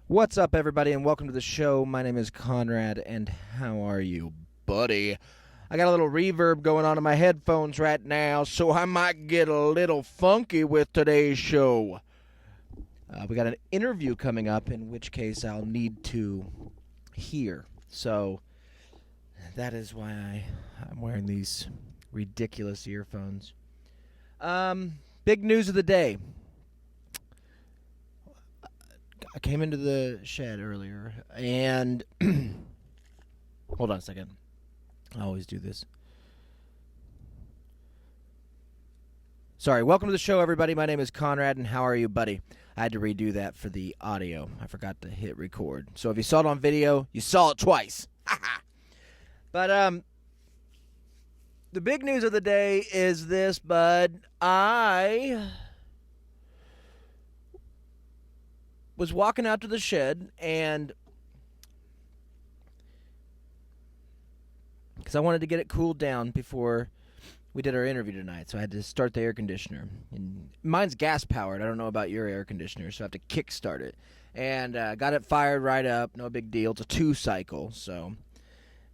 What's up, everybody, and welcome to the show. My name is Conrad, and how are you, buddy? I got a little reverb going on in my headphones right now, so I might get a little funky with today's show. We got an interview coming up, in which case I'll need to hear. So that is why I'm wearing these ridiculous earphones. Big news of the day. I came into the shed earlier, and hold on a second. I always do this. Sorry, welcome to the show, everybody. My name is Conrad, and how are you, buddy? I had to redo that for the audio. I forgot to hit record. So if you saw it on video, you saw it twice. But the big news of the day is this, bud. I was walking out to the shed, and because I wanted to get it cooled down before we did our interview tonight, so I had to start the air conditioner. And mine's gas powered. I don't know about your air conditioner, so I have to kick start it. And got it fired right up. No big deal. It's a 2-cycle, so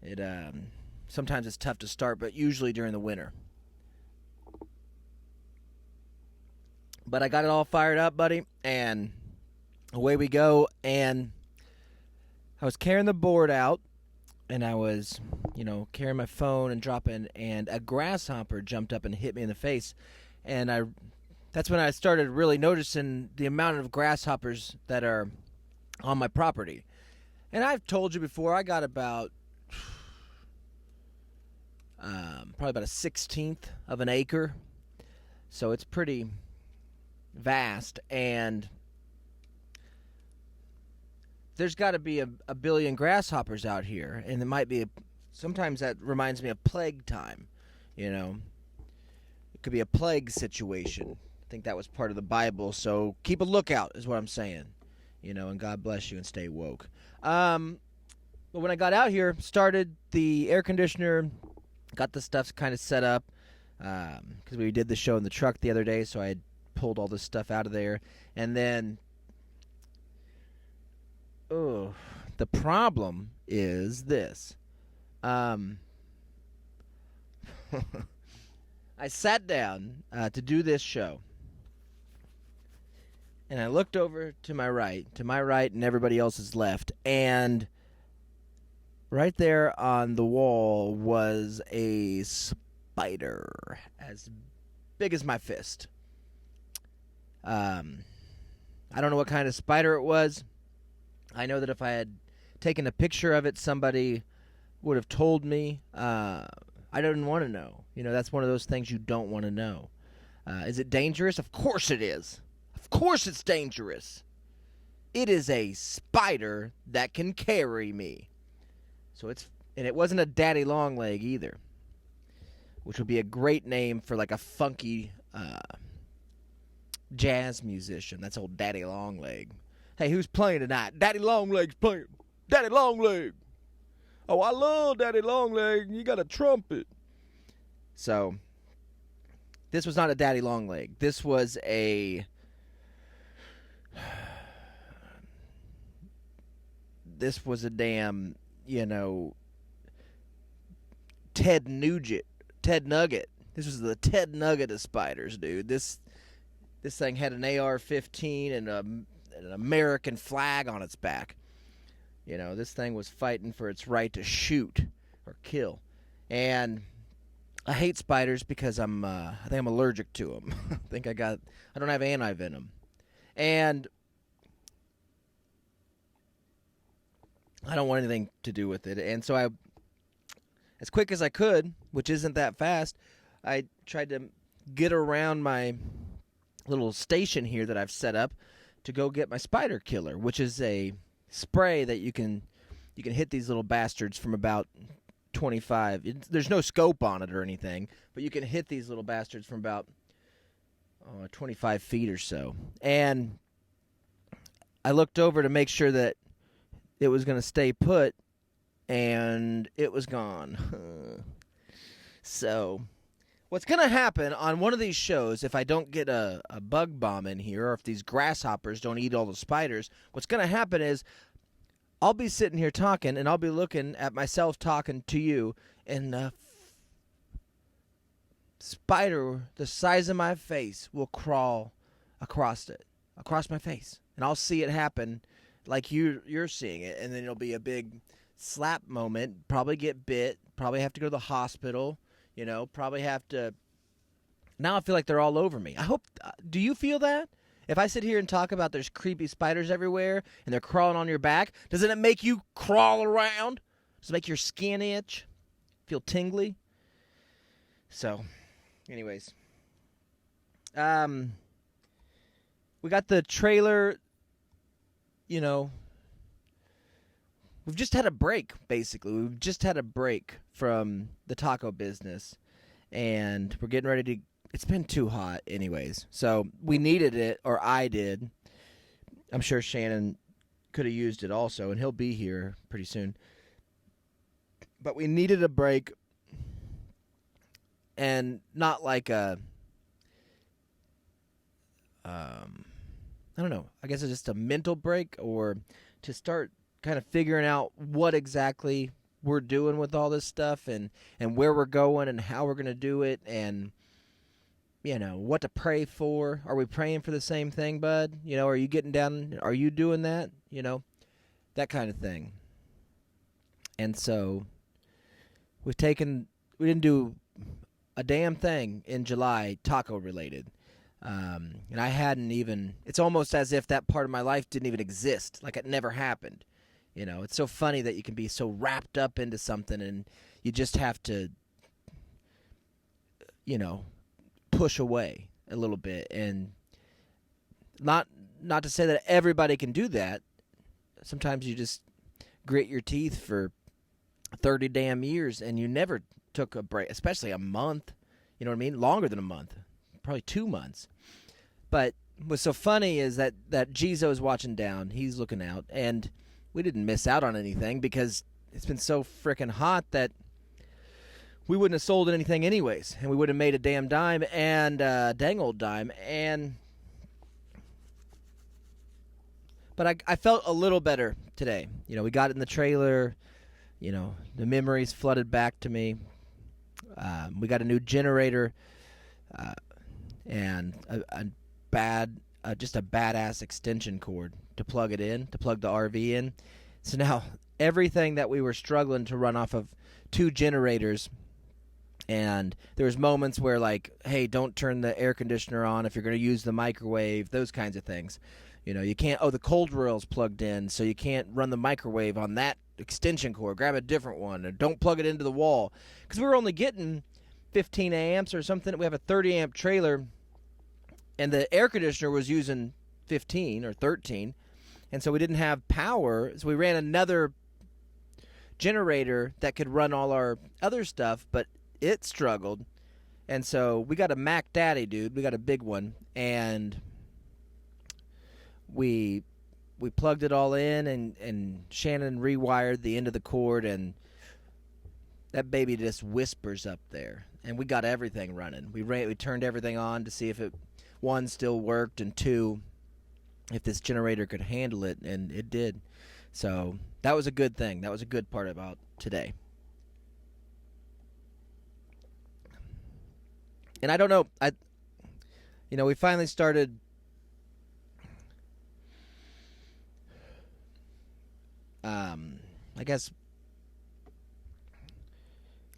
it sometimes it's tough to start, but usually during the winter. But I got it all fired up, buddy, and away we go. And I was carrying the board out, and I was, carrying my phone and dropping, and a grasshopper jumped up and hit me in the face. And that's when I started really noticing the amount of grasshoppers that are on my property. And I've told you before, I got about probably about a 1/16 of an acre, so it's pretty vast, and there's got to be a billion grasshoppers out here, and it might be sometimes that reminds me of plague time. It could be a plague situation. I think that was part of the Bible, so keep a lookout is what I'm saying. And God bless you and stay woke. But when I got out here, started the air conditioner, got the stuff kind of set up, because we did the show in the truck the other day, so I had pulled all this stuff out of there, and then the problem is this. I sat down to do this show, and I looked over to my right, and everybody else's left, and right there on the wall was a spider as big as my fist. I don't know what kind of spider it was. I know that if I had taken a picture of it, somebody would have told me. I didn't want to know. That's one of those things you don't want to know. Is it dangerous? Of course it is. Of course it's dangerous. It is a spider that can carry me. And it wasn't a daddy long leg either, which would be a great name for like a funky jazz musician. That's old Daddy Longleg. Hey, who's playing tonight? Daddy Longleg's playing. Daddy Longleg. Oh, I love Daddy Longleg. You got a trumpet. So, this was not a Daddy Longleg. This was a damn, Ted Nugget. This was the Ted Nugget of spiders, dude. This thing had an AR-15 and an American flag on its back. This thing was fighting for its right to shoot or kill. And I hate spiders because I think I'm allergic to them. I don't have anti-venom. And I don't want anything to do with it. And so as quick as I could, which isn't that fast, I tried to get around my little station here that I've set up to go get my spider killer, which is a spray that you can hit these little bastards from about 25. There's no scope on it or anything, but you can hit these little bastards from about 25 feet or so. And I looked over to make sure that it was going to stay put, and it was gone. So What's going to happen on one of these shows, if I don't get a bug bomb in here, or if these grasshoppers don't eat all the spiders, what's going to happen is I'll be sitting here talking, and I'll be looking at myself talking to you, and a spider the size of my face will crawl across my face. And I'll see it happen like you're seeing it, and then it'll be a big slap moment, probably get bit, probably have to go to the hospital, probably have to. Now I feel like they're all over me. I hope. Do you feel that? If I sit here and talk about there's creepy spiders everywhere and they're crawling on your back, doesn't it make you crawl around? Does it make your skin itch? Feel tingly? So, anyways. We got the trailer, we've just had a break, basically. We've just had a break from the taco business, and we're getting ready to. It's been too hot anyways, so we needed it, or I did. I'm sure Shannon could have used it also, and he'll be here pretty soon. But we needed a break, and not like a, I don't know, I guess it's just a mental break, or to start kind of figuring out what exactly we're doing with all this stuff, and where we're going, and how we're going to do it, and what to pray for. Are we praying for the same thing, bud? Are you getting down? Are you doing that? That kind of thing. And so we didn't do a damn thing in July taco related. And I hadn't even, it's almost as if that part of my life didn't even exist. Like it never happened. It's so funny that you can be so wrapped up into something and you just have to, push away a little bit. And not to say that everybody can do that. Sometimes you just grit your teeth for 30 damn years and you never took a break, especially a month. You know what I mean? Longer than a month. Probably 2 months. But what's so funny is that Jizo's watching down. He's looking out. And we didn't miss out on anything because it's been so freaking hot that we wouldn't have sold anything anyways. And we would have made a damn dime, and dang old dime. But I felt a little better today. We got it in the trailer. The memories flooded back to me. We got a new generator. And just a badass extension cord to plug it in, to plug the RV in. So now everything that we were struggling to run off of 2 generators, and there was moments where like, hey, don't turn the air conditioner on if you're going to use the microwave, those kinds of things. You can't, the cold rail's plugged in, so you can't run the microwave on that extension cord. Grab a different one, or don't plug it into the wall. Because we were only getting 15 amps or something. We have a 30 amp trailer, and the air conditioner was using 15 or 13, and so we didn't have power. So we ran another generator that could run all our other stuff, but it struggled. And so we got a Mac Daddy, dude. We got a big one, and we plugged it all in, and Shannon rewired the end of the cord, and that baby just whispers up there. And we got everything running. We turned everything on to see if it, 1, still worked, and 2, if this generator could handle it, and it did. So that was a good thing. That was a good part about today. And I don't know, we finally started I guess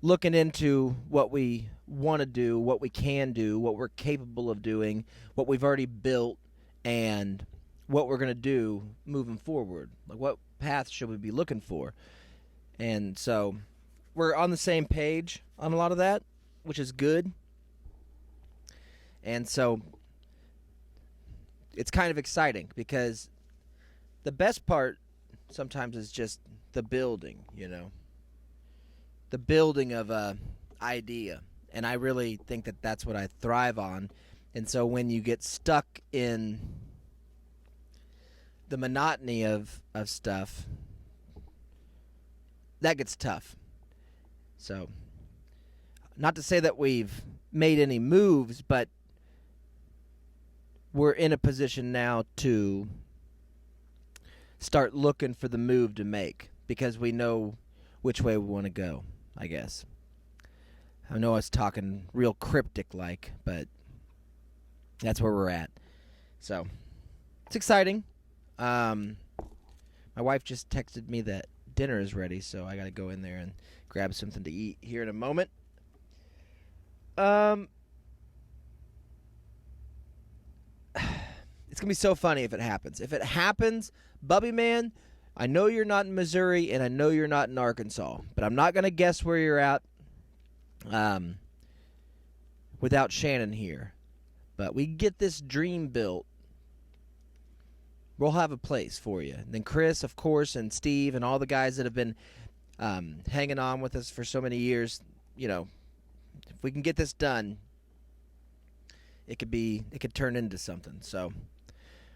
looking into what we want to do, what we can do, what we're capable of doing, what we've already built, and what we're going to do moving forward. Like, what path should we be looking for? And so we're on the same page on a lot of that, which is good. And so it's kind of exciting because the best part sometimes is just the building, the building of a idea. And I really think that that's what I thrive on. And so when you get stuck in the monotony of stuff, that gets tough. So not to say that we've made any moves, but we're in a position now to start looking for the move to make because we know which way we want to go, I guess. I know I was talking real cryptic-like, but that's where we're at. So, it's exciting. My wife just texted me that dinner is ready, so I got to go in there and grab something to eat here in a moment. It's going to be so funny if it happens. If it happens, Bubby Man, I know you're not in Missouri and I know you're not in Arkansas, but I'm not going to guess where you're at without Shannon here. But we get this dream built. We'll have a place for you. And then Chris, of course, and Steve and all the guys that have been hanging on with us for so many years, you know, if we can get this done, it could turn into something. So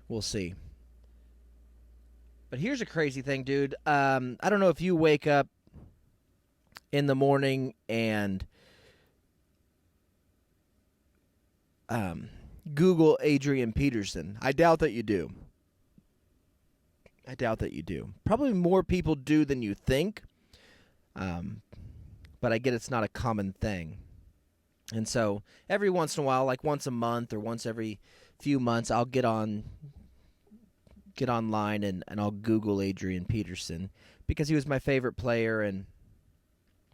we'll see. But here's a crazy thing, dude. I don't know if you wake up in the morning and Google Adrian Peterson. I doubt that you do. Probably more people do than you think. But I get it's not a common thing. And so every once in a while, like once a month or once every few months, I'll get online and I'll Google Adrian Peterson because he was my favorite player, and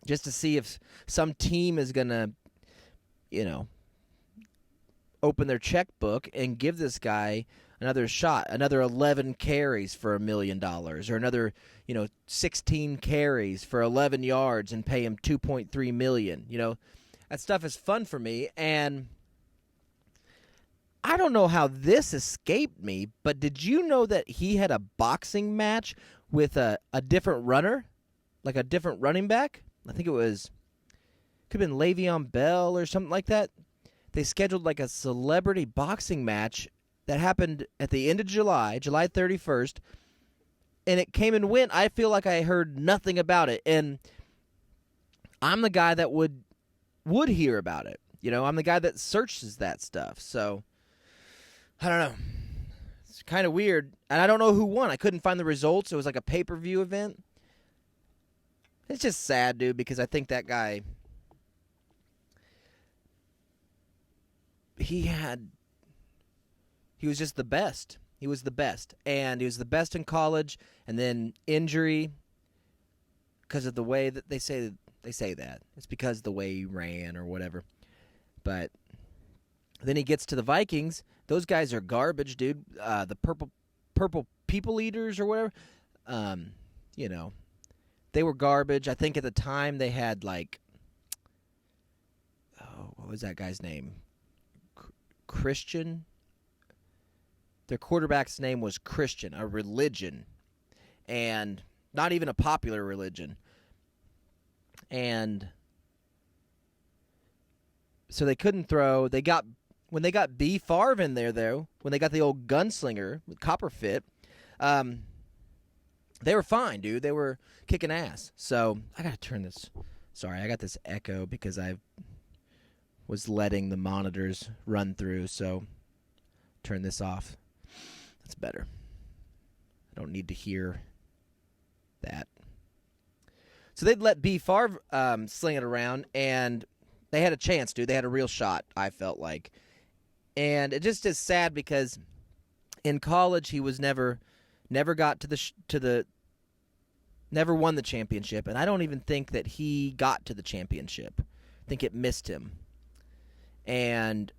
just to see if some team is going to, you know, open their checkbook and give this guy another shot, another 11 carries for $1 million, or another, 16 carries for 11 yards and pay him $2.3 million. That stuff is fun for me, and I don't know how this escaped me, but did you know that he had a boxing match with a different runner, like a different running back? I think could have been Le'Veon Bell or something like that. They scheduled like a celebrity boxing match that happened at the end of July 31st, and it came and went. I feel like I heard nothing about it, and I'm the guy that would hear about it. I'm the guy that searches that stuff. So, I don't know. It's kind of weird, and I don't know who won. I couldn't find the results. It was like a pay-per-view event. It's just sad, dude, because I think that guy, he was just the best. He was the best. And he was the best in college, and then injury, because of the way that they say that. It's because of the way he ran or whatever. But then he gets to the Vikings. Those guys are garbage, dude. The purple people eaters or whatever. They were garbage. I think at the time they had what was that guy's name? Christian. Their quarterback's name was Christian, a religion, and not even a popular religion. And so they couldn't throw. When they got B. Favre in there, though, when they got the old gunslinger with Copperfit, they were fine, dude. They were kicking ass. So I got to turn this. Sorry, I got this echo because I was letting the monitors run through. So turn this off. That's better. I don't need to hear that. So they'd let B. Favre sling it around, and they had a chance, dude. They had a real shot, I felt like. And it just is sad because in college he was never got never won the championship, and I don't even think that he got to the championship. I think it missed him. And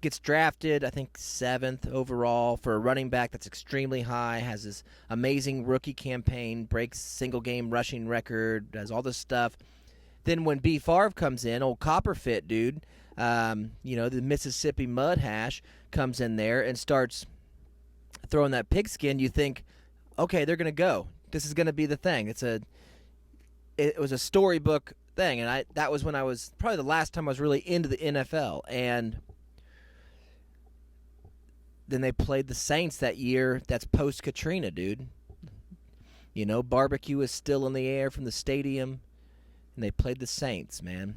gets drafted, I think, 7th overall for a running back that's extremely high, has this amazing rookie campaign, breaks single-game rushing record, does all this stuff. Then when B. Favre comes in, old Copperfit dude, the Mississippi Mud Hash comes in there and starts throwing that pigskin, you think, okay, they're going to go. This is going to be the thing. It was a storybook thing, and that was when I was probably the last time I was really into the NFL, and then they played the Saints that year. That's post-Katrina, dude. Barbecue is still in the air from the stadium, and they played the Saints, man.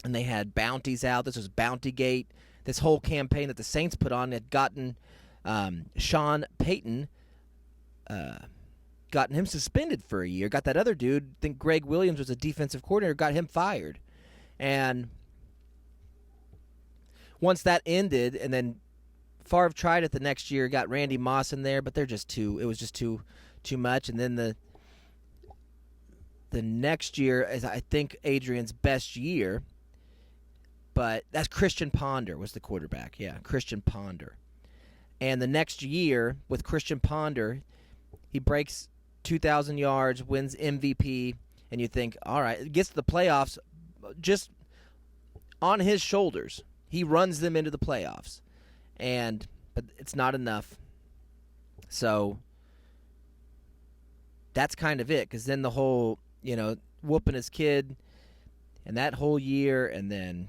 and they had bounties out. This was Bountygate. This whole campaign that the Saints put on had gotten Sean Payton, gotten him suspended for a year. Got that other dude, I think Greg Williams was a defensive coordinator, got him fired. And once that ended, and then Favre tried it the next year, got Randy Moss in there, but it was just too much. And then the next year is, I think, Adrian's best year, but that's Christian Ponder was the quarterback. Yeah, Christian Ponder. And the next year with Christian Ponder, he breaks 2,000 yards, wins MVP, and you think, all right, gets to the playoffs just on his shoulders. He runs them into the playoffs. But it's not enough. So that's kind of it, because then the whole, whooping his kid and that whole year, and then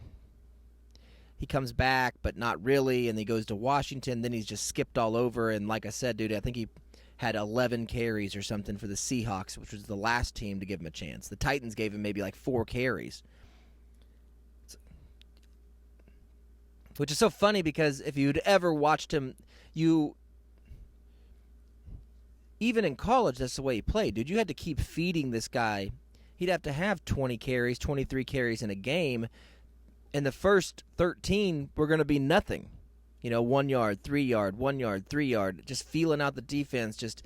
he comes back, but not really, and he goes to Washington. Then he's just skipped all over, and like I said, dude, I think he had 11 carries or something for the Seahawks, which was the last team to give him a chance. The Titans gave him maybe like 4 carries. Which is so funny, because if you'd ever watched him, even in college, that's the way he played, dude. You had to keep feeding this guy. He'd have to have 20 carries, 23 carries in a game, and the first 13 were going to be nothing. 1 yard, 3 yard, 1 yard, 3 yard, just feeling out the defense, just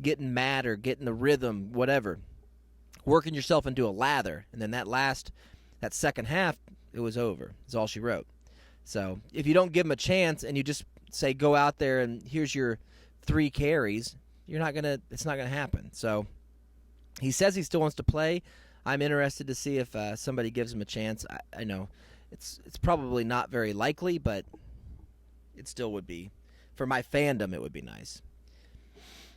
getting mad or getting the rhythm, whatever. Working yourself into a lather, and then that second half, it was over. That's all she wrote. So if you don't give him a chance and you just say, go out there and here's your 3 carries, it's not gonna happen. So he says he still wants to play. I'm interested to see if somebody gives him a chance. I know it's probably not very likely, but it still would be, for my fandom, it would be nice.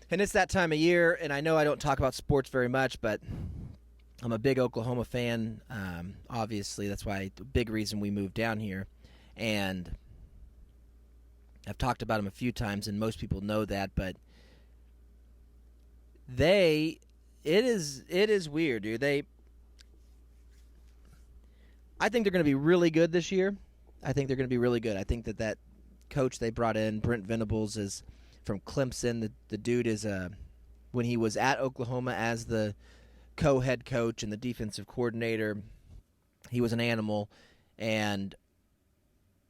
And it's that time of year, and I know I don't talk about sports very much, but I'm a big Oklahoma fan. Obviously, that's why the big reason we moved down here. And I've talked about them a few times, and most people know that, but it is weird, dude. I think they're going to be really good this year. I think they're going to be really good. I think that coach they brought in, Brent Venables, is from Clemson. The dude is when he was at Oklahoma as the co-head coach and the defensive coordinator, he was an animal, and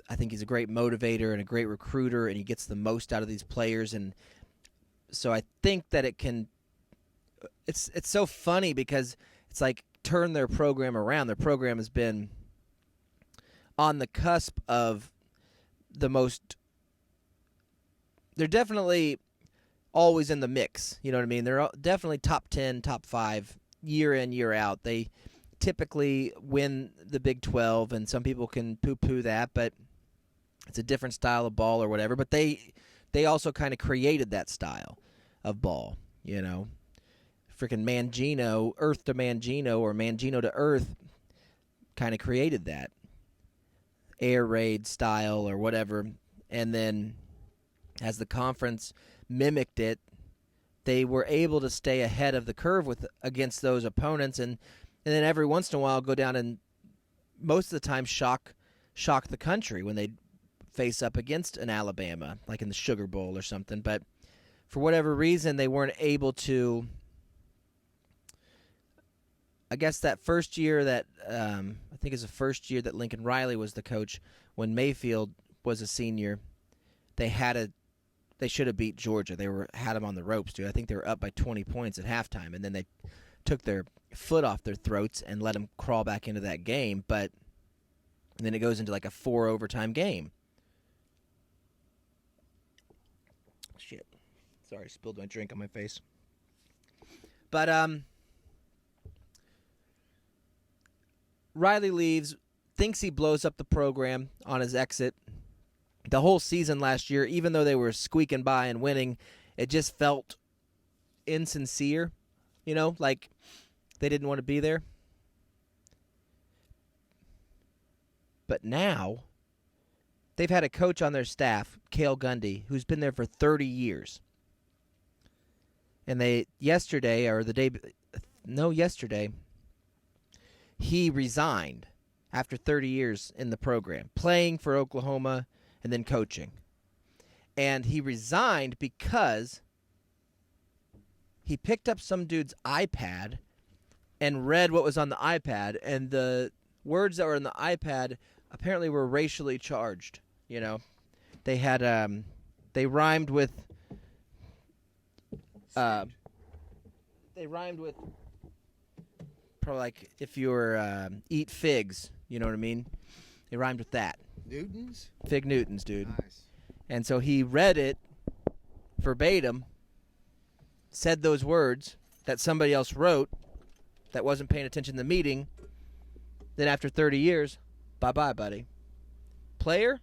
I think he's a great motivator and a great recruiter, and he gets the most out of these players. And so I think that it's so funny, because it's like turn their program around. Their program has been on the cusp of they're definitely always in the mix. You know what I mean? They're definitely top 10, top 5 year in, year out. They typically win the Big 12, and some people can poo-poo that, but it's a different style of ball or whatever. But they also kind of created that style of ball, Freaking Mangino, Earth to Mangino, or Mangino to Earth, kind of created that air raid style or whatever. And then as the conference mimicked it, they were able to stay ahead of the curve against those opponents, and then every once in a while go down and most of the time shock the country when they face up against an Alabama, like in the Sugar Bowl or something. But for whatever reason, they weren't able to. I guess that first year that I think is the first year that Lincoln Riley was the coach, when Mayfield was a senior, they should have beat Georgia. They had them on the ropes, dude. I think they were up by 20 points at halftime, and then they took their foot off their throats and let them crawl back into that game. But then it goes into like a 4 overtime game. Shit. Sorry, I spilled my drink on my face. But Riley leaves, thinks he blows up the program on his exit. The whole season last year, even though they were squeaking by and winning, it just felt insincere, like they didn't want to be there. But now, they've had a coach on their staff, Cale Gundy, who's been there for 30 years. And yesterday, he resigned. after 30 years in the program, playing for Oklahoma and then coaching. And he resigned because he picked up some dude's iPad and read what was on the iPad, and the words that were on the iPad apparently were racially charged. You know, they had they rhymed with probably like if you were eat figs, you know what I mean? They rhymed with that. Newtons? Fig Newtons, dude. Nice. And so he read it verbatim, said those words that somebody else wrote that wasn't paying attention to the meeting. Then after 30 years, bye-bye, buddy. Player?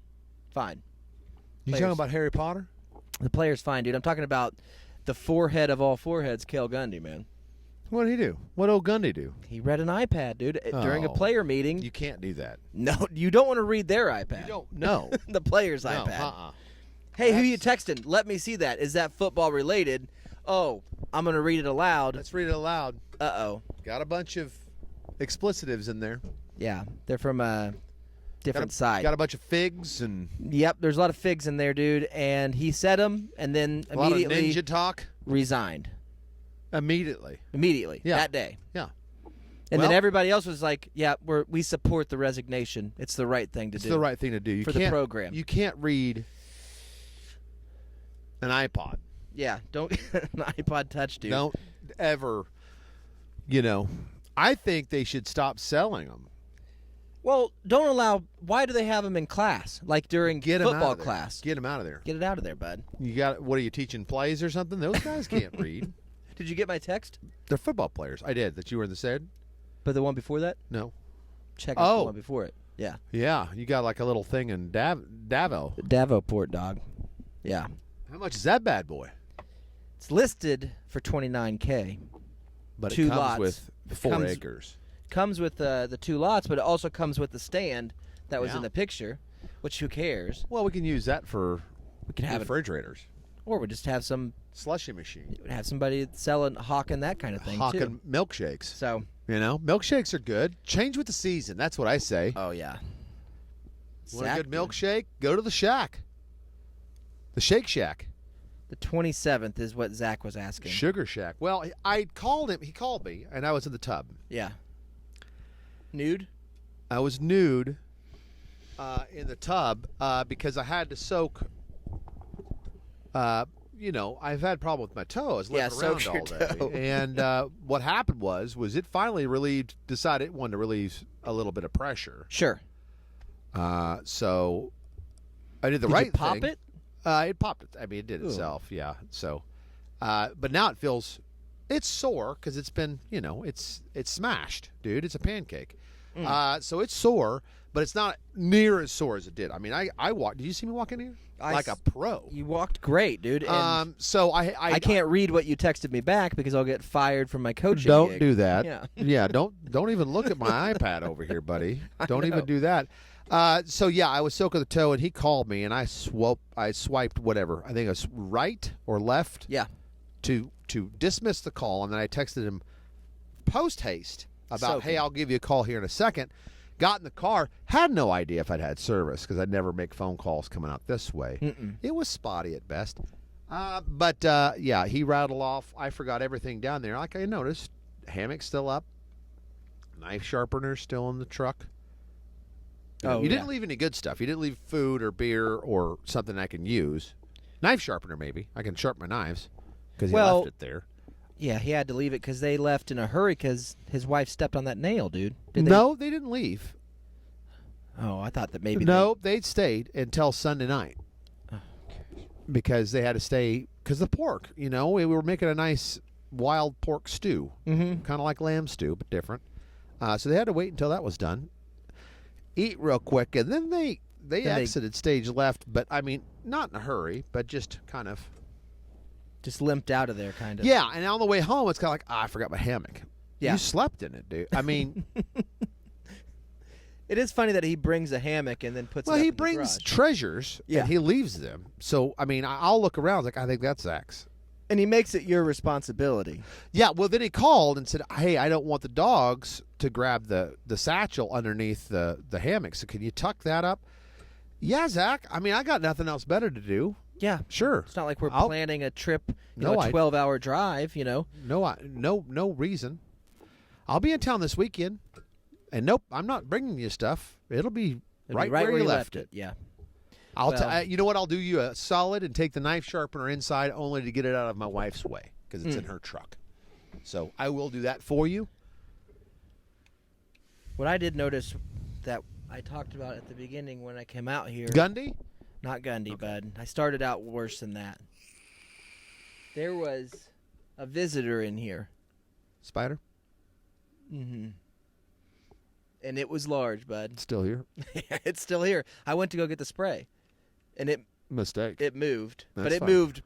Fine. You talking about Harry Potter? The player's fine, dude. I'm talking about the forehead of all foreheads, Cale Gundy, man. What did he do? What did old Gundy do? He read an iPad, dude, during a player meeting. You can't do that. No, you don't want to read their iPad. You don't. No. The player's No, iPad. Hey, who you texting? Let me see that. Is that football related? Oh, I'm going to read it aloud. Let's read it aloud. Uh-oh. Got a bunch of explicitives in there. Yeah, they're from a different side. Got a bunch of figs and... Yep, there's a lot of figs in there, dude. And he said them and then immediately... A lot of ninja talk. Resigned. Immediately. Yeah. That day. Yeah. And then everybody else was like, yeah, we support the resignation. It's the right thing to do. It's the right thing to do. For the program. You can't read an iPod. Yeah, don't... an iPod Touch, dude. Don't ever, I think they should stop selling them. Well, don't allow... Why do they have them in class? Like during football class? Get them out of there. Get it out of there, bud. What are you teaching, plays or something? Those guys can't read. Did you get my text? They're football players. I did. That you were in the said? But the one before that? No. Check out the one before it. Yeah. Yeah, you got like a little thing in Davo. Davoport, dog. Yeah. How much is that bad boy? It's listed for $29K. But Two it comes lots. with 4 acres. Comes with the 2 lots, but it also comes with the stand that was Yeah. in the picture, which who cares? Well, we can use that for have it. refrigerators. Or we just have Slushy machine. somebody hawking that kind of thing, Hawking too. milkshakes. So, milkshakes are good. Change with the season. That's what I say. oh, yeah. Want a good milkshake? Go to the Shack. The Shake Shack. The 27th is what Zach was asking. Sugar Shack. Well, I called him. He called me, and I was in the tub. Yeah. Nude? I was nude in the tub because I had to soak. I've had a problem with my toe. I was living around soak all your day. toe. And what happened was it finally decided it wanted to relieve a little bit of pressure. Sure. So I did the Did right you pop thing. it? It popped it. I mean, it did itself. Yeah. So, but now it's sore because it's been, it's smashed, dude. It's a pancake. So it's sore, but it's not near as sore as it did. I mean, I walked. Did you see me walk in here? Like a pro. You walked great, dude. And so I can't read what you texted me back because I'll get fired from my coaching Don't gig. do that. Yeah. Yeah. Don't even look at my iPad over here, buddy. Don't even do that. So yeah, I was soaking the toe, and he called me, and I swiped whatever. I think it was right or left. Yeah. To dismiss the call, and then I texted him post haste about, hey, I'll give you a call here in a second. Got in the car, had no idea if I'd had service because I'd never make phone calls coming out this way. It was spotty at best. But yeah, he rattled off. I forgot everything down there. Like I noticed, hammock's still up, knife sharpener still in the truck. You didn't leave any good stuff. You didn't leave food or beer or something I can use. Knife sharpener, maybe. I can sharpen my knives because he left it there. Yeah, he had to leave it because they left in a hurry because his wife stepped on that nail, dude. They didn't leave. Oh, I thought that maybe they stayed until Sunday night. Oh, okay. Because they had to stay because the pork. We were making a nice wild pork stew, kind of like lamb stew but different. So they had to wait until that was done. Eat real quick, and then they exited stage left. But I mean, not in a hurry, but just kind of. Just limped out of there, kind of. Yeah, and on the way home, it's kind of like, I forgot my hammock. Yeah. You slept in it, dude. I mean... It is funny that he brings a hammock and then puts it up in the garage. Well, he brings treasures, and he leaves them. So, I mean, I'll look around like, I think that's Zach's. And he makes it your responsibility. Yeah, well, then he called and said, hey, I don't want the dogs to grab the satchel underneath the hammock, so can you tuck that up? Yeah, Zach, I mean, I got nothing else better to do. Yeah. Sure. It's not like we're planning a trip, a 12-hour drive, No reason. I'll be in town this weekend, and nope, I'm not bringing you stuff. It'll be right where you left it. Yeah. You know what? I'll do you a solid and take the knife sharpener inside only to get it out of my wife's way because it's in her truck. So I will do that for you. What I did notice that I talked about at the beginning when I came out here. Gundy? Not Gundy, bud. I started out worse than that. There was a visitor in here. Spider? Mm-hmm. And it was large, bud. Still here? It's still here. I went to go get the spray, and it moved. That's but it fine. moved.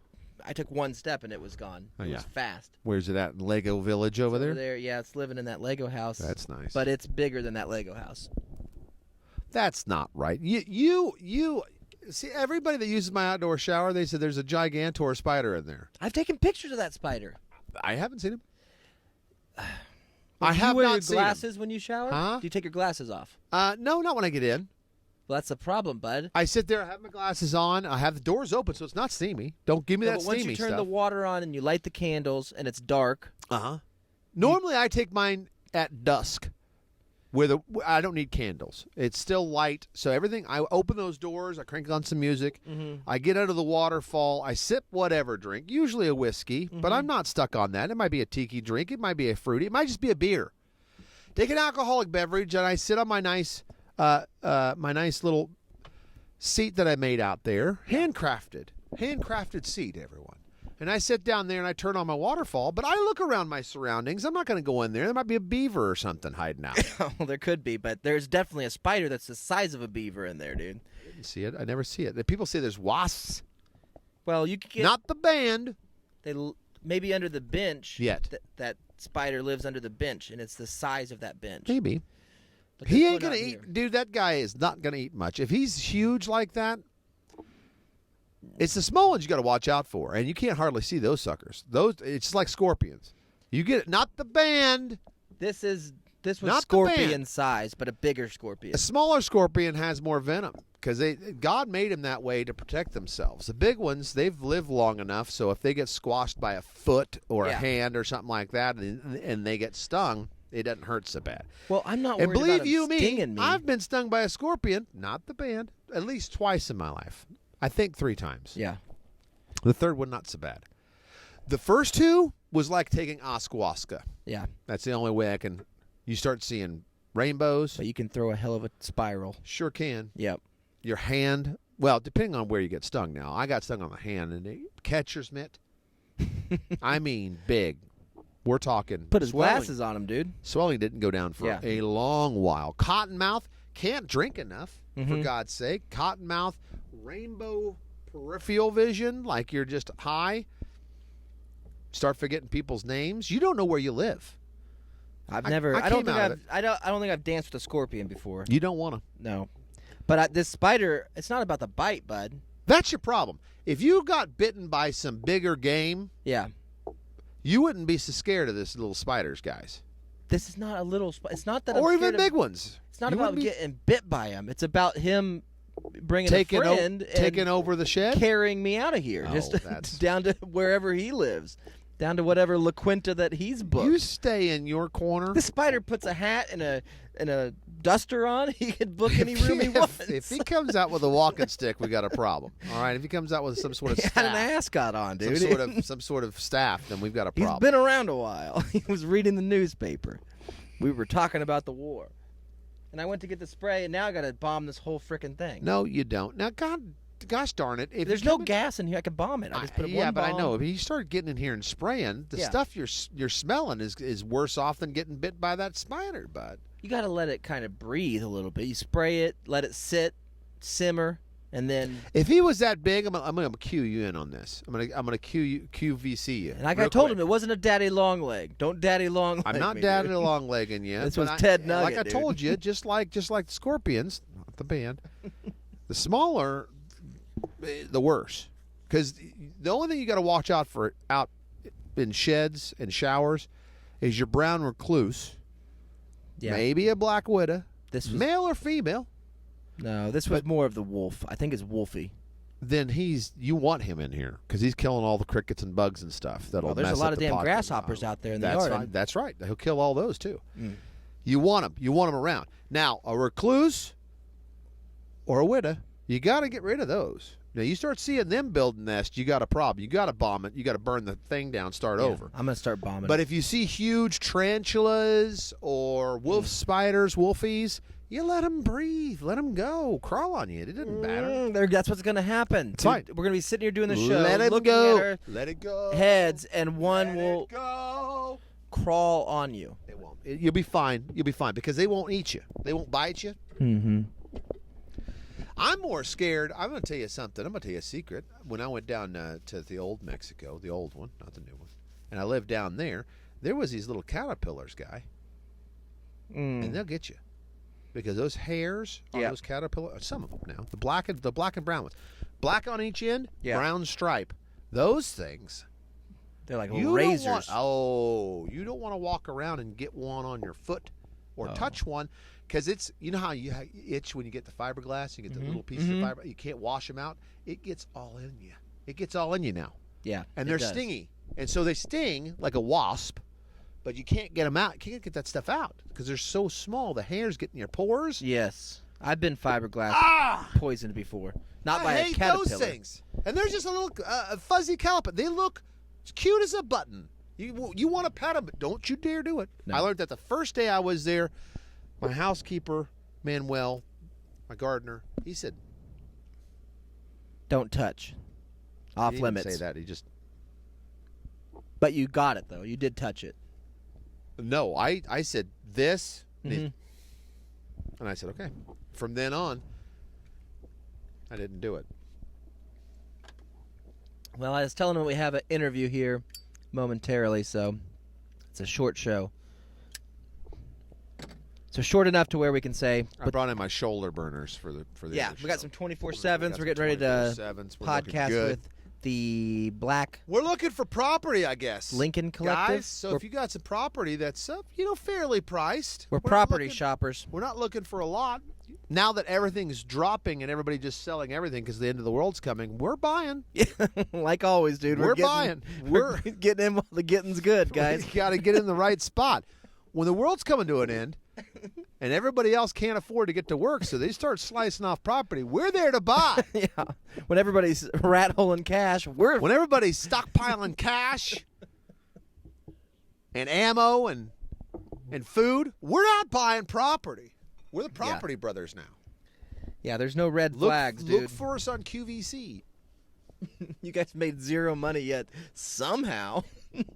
I took one step, and it was gone. It was fast. Where's it at? In Lego Village over there? Yeah, it's living in that Lego house. That's nice. But it's bigger than that Lego house. That's not right. You see, everybody that uses my outdoor shower, they said there's a gigantor spider in there. I've taken pictures of that spider. I haven't seen him. I have you wear not your seen glasses him. when you shower? Huh? Do you take your glasses off? No, not when I get in. Well, that's the problem, bud. I sit there, I have my glasses on, I have the doors open so it's not steamy. Don't give me that But once steamy you turn stuff. the water on and you light the candles and it's dark. Normally I take mine at dusk where I don't need candles. It's still light, so everything, I open those doors, I crank on some music, I get out of the waterfall, I sip whatever drink, usually a whiskey, but I'm not stuck on that. It might be a tiki drink, it might be a fruity, it might just be a beer. Take an alcoholic beverage, and I sit on my nice little seat that I made out there, handcrafted seat, everyone. And I sit down there and I turn on my waterfall, but I look around my surroundings. I'm not going to go in there. There might be a beaver or something hiding out. Well, there could be, but there's definitely a spider that's the size of a beaver in there, dude. I didn't see it. I never see it. People say there's wasps. Well, you could get Not the band. Maybe under the bench. Yet. That spider lives under the bench, and it's the size of that bench. Maybe. But He there's ain't one going to out eat. here. Dude, that guy is not going to eat much. If he's huge like that, it's the small ones you got to watch out for. And you can't hardly see those suckers. It's just like scorpions. You get it. Not the band. This was Not the scorpion band. size, but a bigger scorpion. A smaller scorpion has more venom because God made them that way to protect themselves. The big ones, they've lived long enough, so if they get squashed by a foot or a hand or something like that and they get stung, it doesn't hurt so bad. Well, I'm not And worried believe about you him me, stinging me. I've been stung by a scorpion, not the band, at least twice in my life. I think 3 times. Yeah. The third one, not so bad. The first 2 was like taking ayahuasca. Yeah. That's the only way you start seeing rainbows. But you can throw a hell of a spiral. Sure can. Yep. Your hand, well, depending on where you get stung now. I got stung on the hand, and catcher's mitt. I mean, big. We're talking. Put his swelling. glasses on him, dude. Swelling didn't go down for a long while. Cottonmouth, can't drink enough, for God's sake. Cottonmouth, rainbow peripheral vision, like you're just high. Start forgetting people's names. You don't know where you live. I don't think I've danced with a scorpion before. You don't want to. No. But this spider, it's not about the bite, bud. That's your problem. If you got bitten by some bigger game, Yeah. you wouldn't be so scared of this little spiders, guys. This is not a little It's not that Or I'm even scared big of, ones. It's not You about wouldn't be getting bit by him. It's about him bringing taking a friend taking and over the shed. carrying me out of here. Oh, just that's- down to wherever he lives. Down to whatever La Quinta that he's booked. You stay in your corner. The spider puts a hat and a duster on. He can book any room he wants. If he comes out with a walking stick, we got a problem. All right. If he comes out with some sort of He staff, had an ascot on, dude. some sort of staff, then we've got a He's problem. been around a while. He was reading the newspaper. We were talking about the war. And I went to get the spray, and now I got to bomb this whole frickin' thing. No, you don't. Now, gosh darn it! If There's you no come in- gas in here. I can bomb it. I just put it yeah, one but bomb. I know if you start getting in here and spraying, the Yeah. stuff you're smelling is worse off than getting bit by that spider, bud. You got to let it kind of breathe a little bit. You spray it, let it sit, simmer, and then. If he was that big, I'm gonna cue you in on this. I'm gonna QVC you. And like real I told quick. him, it wasn't a daddy long leg. Don't daddy long leg. I'm not me, daddy dude. long legging you. This but was Ted Nugget, Like I dude. told you, just like the scorpions, not the band. The smaller, the worse. Because the only thing you got to watch out in sheds and showers is your brown recluse, maybe a black widow, male or female. No, this was more of the wolf. I think it's Wolfie. Then you want him in here because he's killing all the crickets and bugs and stuff. There's a lot of damn grasshoppers out there in the yard. Right. That's right. He'll kill all those too. You want him. You want him around. Now, a recluse or a widow, you got to get rid of those. Now, you start seeing them build nests, you got a problem. You got to bomb it. You got to burn the thing down, start over. I'm going to start bombing But it. if you see huge tarantulas or wolf spiders, wolfies, you let them breathe. Let them go. Crawl on you. It doesn't matter. That's what's going to happen. It's fine. We're going to be sitting here doing the show. Let it looking go. At our let it go. heads, and one will go. crawl on you. It won't. You'll be fine. You'll be fine because they won't eat you. They won't bite you. Mm-hmm. I'm more scared. I'm going to tell you something. I'm going to tell you a secret. When I went down to the old Mexico, the old one, not the new one, and I lived down there, there was these little caterpillars, guy, and they'll get you because those hairs on those caterpillars, some of them now, the black and brown ones, black on each end, brown stripe, those things. They're like razors. You don't want to walk around and get one on your foot or touch one. Because it's, you know how you itch when you get the fiberglass, you get the little pieces of fiber, you can't wash them out. It gets all in you. It gets all in you now. Yeah, and they're stingy, and so they sting like a wasp, but you can't get them out. You can't get that stuff out because they're so small. The hairs get in your pores. Yes, I've been fiberglass poisoned before, not by a caterpillar. Those things, and there's just a little fuzzy caterpillar. They look cute as a button. You want to pet them, but don't you dare do it. No. I learned that the first day I was there. My housekeeper, Manuel, my gardener, he said, "Don't touch, off limits." He didn't say that. He just. But you got it though. You did touch it. No, I said this, and I said okay. From then on, I didn't do it. Well, I was telling him we have an interview here momentarily, so it's a short show. So short enough to where we can say. I brought in my shoulder burners for the. Yeah, we got some 24/7s. We're getting ready to podcast with the Black. We're looking for property, I guess. Lincoln Collective. Guys, so if you got some property that's fairly priced, we're property shoppers. We're not looking for a lot. Now that everything's dropping and everybody just selling everything because the end of the world's coming, we're buying. Like always, dude. We're buying. We're getting in while the getting's good, guys. You got to get in the right spot. When the world's coming to an end and everybody else can't afford to get to work, so they start slicing off property, we're there to buy. Yeah. When everybody's rat-holing cash, when everybody's stockpiling cash and ammo and food, we're not buying property. We're the property brothers now. Yeah, there's no red flags, dude. Look for us on QVC. You guys made zero money yet. Somehow.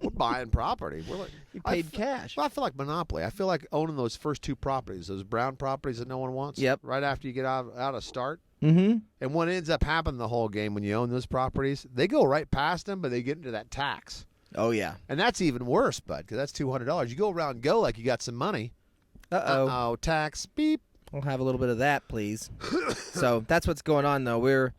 We're buying property. We're like, you paid cash. Well, I feel like Monopoly. I feel like owning those first two properties, those brown properties that no one wants. Yep. Right after you get out of start. Mm-hmm. And what ends up happening the whole game when you own those properties, they go right past them, but they get into that tax. Oh, yeah. And that's even worse, bud, because that's $200. You go around and go like you got some money. Uh-oh, tax, beep. We'll have a little bit of that, please. So that's what's going on, though. We're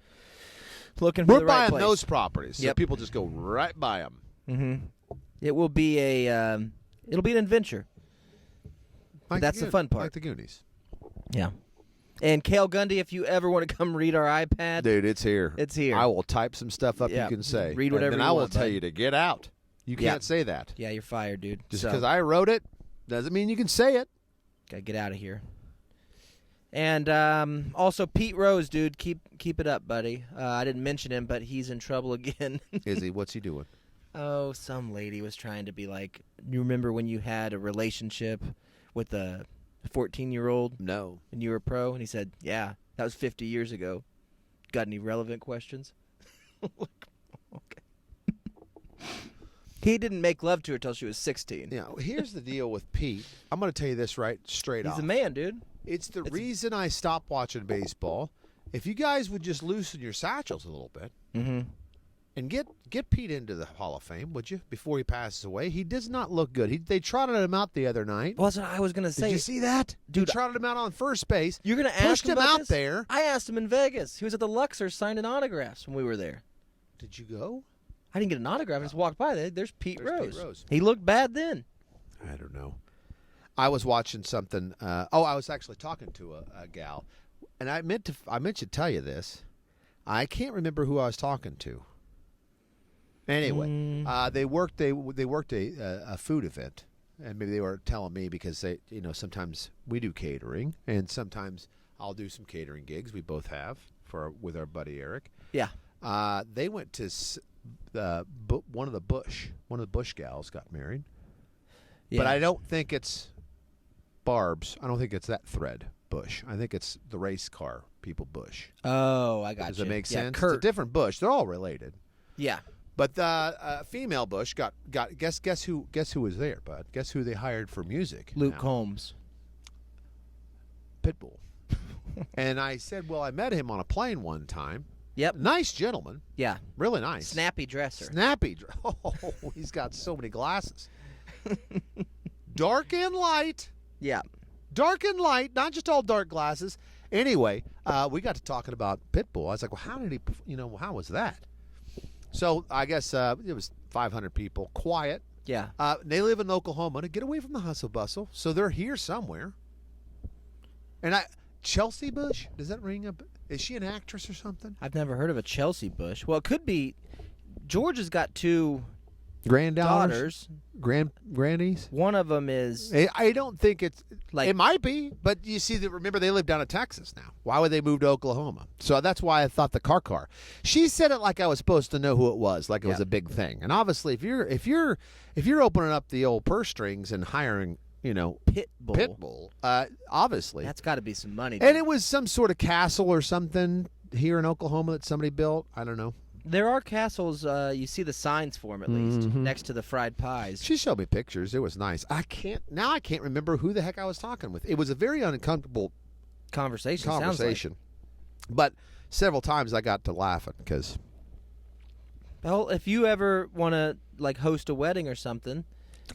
looking for the right place. We're buying those properties, so people just go right by them. Mm-hmm. It will be it'll be an adventure. Like that's the fun part. Like the Goonies. Yeah. And Cale Gundy, if you ever want to come read our iPad. Dude, it's here. It's here. I will type some stuff up you can say. Read whatever and you I will want, tell you to get out. You can't say that. Yeah, you're fired, dude. Just because I wrote it doesn't mean you can say it. Gotta get out of here. And also Pete Rose, dude, keep it up, buddy. I didn't mention him, but he's in trouble again. Is he? What's he doing? Oh, some lady was trying to be like, you remember when you had a relationship with a 14-year-old? No. And you were pro? And he said, yeah, that was 50 years ago. Got any relevant questions? Okay. He didn't make love to her till she was 16. Yeah, here's the deal with Pete. I'm going to tell you this straight off. He's a man, dude. It's the reason I stopped watching baseball. If you guys would just loosen your satchels a little bit and get Pete into the Hall of Fame, would you, before he passes away? He does not look good. They trotted him out the other night. Well, that's what I was going to say. Did you see that? Dude, they trotted him out on first base. You're going to ask him about out this? there. I asked him in Vegas. He was at the Luxor signing autographs when we were there. Did you go? I didn't get an autograph. I just walked by. There's Pete Rose. Pete Rose. He looked bad then. I don't know. I was watching something. I was actually talking to a gal, and I meant to tell you this. I can't remember who I was talking to. Anyway, they worked a food event, and maybe they were telling me because they, sometimes we do catering, and sometimes I'll do some catering gigs. We both have with our buddy Eric. Yeah. They went to one of the Bush gals got married. Yeah. But I don't think it's Barb's. I don't think it's that thread Bush. I think it's the race car people Bush. Oh, I got you. Does that make sense? Kurt. It's a different Bush. They're all related. Yeah. But the female Bush got guess who was there, bud? Guess who they hired for music? Luke Combs. Pitbull. And I said, well, I met him on a plane one time. Yep. Nice gentleman. Yeah. Really nice. Snappy dresser. Oh, he's got so many glasses. Dark and light. Yeah. Dark and light, not just all dark glasses. Anyway, we got to talking about Pitbull. I was like, well, how did he, how was that? So I guess it was 500 people, quiet. Yeah. They live in Oklahoma to get away from the hustle bustle, so they're here somewhere. And Chelsea Bush, does that ring up? Is she an actress or something? I've never heard of a Chelsea Bush. Well, it could be. George has got two daughters. Grannies. One of them is. I don't think it's like. It might be, but you see, remember they live down in Texas now. Why would they move to Oklahoma? So that's why I thought the car. She said it like I was supposed to know who it was, like it was a big thing. And obviously, if you're opening up the old purse strings and hiring, Pitbull, obviously that's got to be some money. And it was some sort of castle or something here in Oklahoma that somebody built. I don't know. There are castles. You see the signs for them at least next to the fried pies. She showed me pictures. It was nice. I can't remember who the heck I was talking with. It was a very uncomfortable conversation. But several times I got to laughing because. Well, if you ever want to host a wedding or something,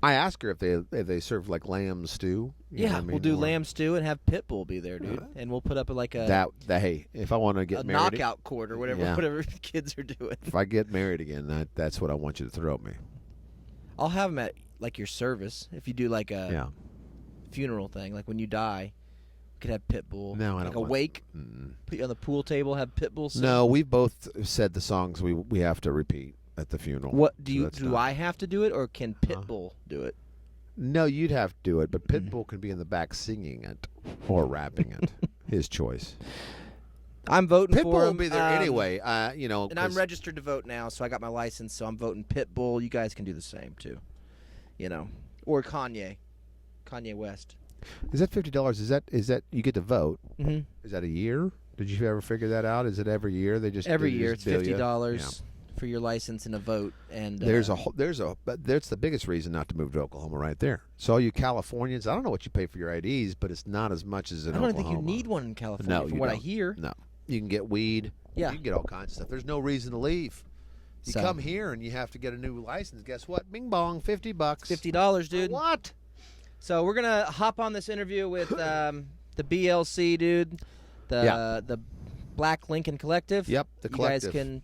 I asked her if they serve like lamb stew. We'll do lamb stew and have Pitbull be there, dude, and we'll put up hey, if I want to get married, knockout court or whatever kids are doing. If I get married again, that's what I want you to throw at me. I'll have them at your service if you do a funeral thing, like when you die. We could have Pitbull. No, I don't. A wake. Put you on the pool table. Have Pitbull sing. No, we've both said the songs we have to repeat at the funeral. What do I have to do it, or can Pitbull do it? No, you'd have to do it, but Pitbull can be in the back singing it or rapping it. His choice. I'm voting Pitbull for him. will be there anyway. And I'm registered to vote now, so I got my license, so I'm voting Pitbull. You guys can do the same too. Or Kanye West. Is that $50? Is that you get to vote? Mm-hmm. Is that a year? Did you ever figure that out? Is it every year? Every year it's $50 for your license and a vote. And that's the biggest reason not to move to Oklahoma right there. So all you Californians, I don't know what you pay for your IDs, but it's not as much as in Oklahoma. I don't think you need one in California. From what I hear. No, you can get weed. Yeah, you can get all kinds of stuff. There's no reason to leave. You come here and you have to get a new license. Guess what? Bing bong, $50. $50, dude. What? So we're gonna hop on this interview with the BLC dude, the Black Lincoln Collective. Yep, the collective. You guys can,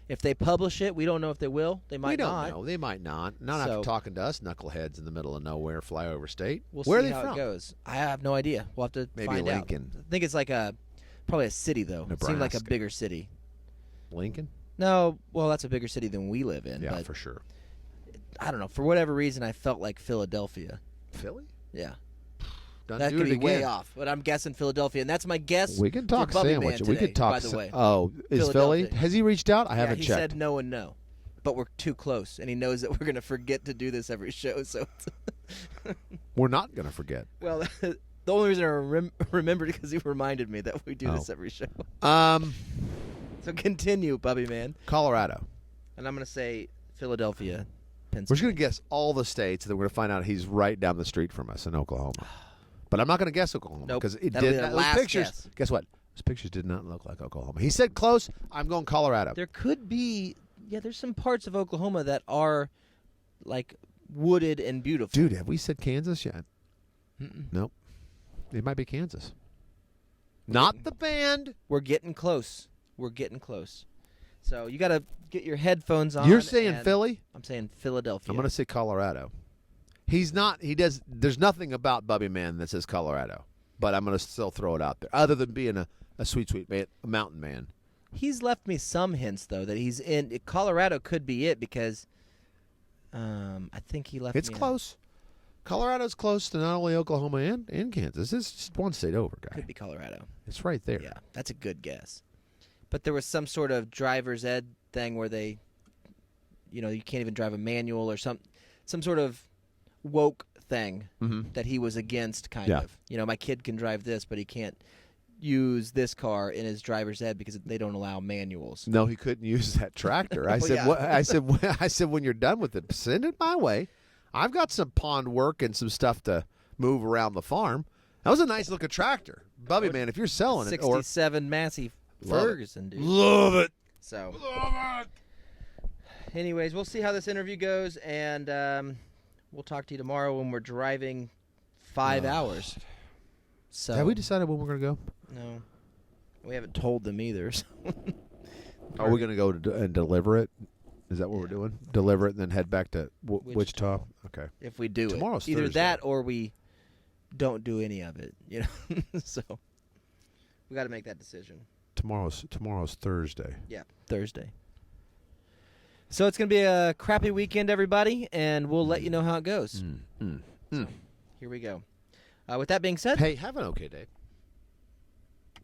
if they publish it, we don't know if they will. They might not. We don't know. They might not. Not after talking to us knuckleheads in the middle of nowhere, flyover state. We'll Where see are they how from? it goes. I have no idea. We'll have to find Lincoln. out. I think it's probably a city though. Nebraska. It seems like a bigger city. Lincoln? No, well, that's a bigger city than we live in. Yeah, but for sure. I don't know. For whatever reason, I felt like Philadelphia. Philly? Yeah. That could be way off, but I'm guessing Philadelphia, and that's my guess. We can talk sandwich. Today, we could talk. By the way, is Philly? Has he reached out? I haven't checked. checked. He said no and no, but we're too close, and he knows that we're going to forget to do this every show. So we're not going to forget. Well, the only reason I remembered because he reminded me that we do this every show. So continue, Bubby Man. Colorado, and I'm going to say Philadelphia. We're just going to guess all the states, and then we're going to find out he's right down the street from us in Oklahoma. But I'm not going to guess Oklahoma because it did not. Those pictures. Guess what? Those pictures did not look like Oklahoma. He said close. I'm going Colorado. There could be, there's some parts of Oklahoma that are like wooded and beautiful. Dude, have we said Kansas yet? Nope. It might be Kansas. Not the band. We're getting close. So you got to get your headphones on. You're saying and Philly? I'm saying Philadelphia. I'm going to say Colorado. He's not. He does. There's nothing about Bubby Man that says Colorado, but I'm going to still throw it out there. Other than being a sweet man, a mountain man. He's left me some hints though that he's in Colorado. Could be it because I think he left. It's close. Colorado's close to not only Oklahoma and Kansas. It's just one state over, guy. Could be Colorado. It's right there. Yeah, that's a good guess. But there was some sort of driver's ed thing where they, you can't even drive a manual or some sort of woke thing that he was against, kind of. My kid can drive this, but he can't use this car in his driver's ed because they don't allow manuals. No, he couldn't use that tractor. I said, I said, when you're done with it, send it my way. I've got some pond work and some stuff to move around the farm. That was a nice looking tractor, Bubby Man. If you're selling 67 Massey Ferguson, dude. Love it. So, love it. Anyways, we'll see how this interview goes, and we'll talk to you tomorrow when we're driving 5 hours. So have we decided when we're going to go? No, we haven't told them either. So. Are we going to go and deliver it? Is that what we're doing? Deliver it and then head back to Wichita? Okay. If we do Tomorrow's it. Either Thursday. that or we don't do any of it. So we got to make that decision. Tomorrow's Thursday. Yeah, Thursday. So it's going to be a crappy weekend, everybody, and we'll let you know how it goes. So, here we go. With that being said, hey, have an okay day.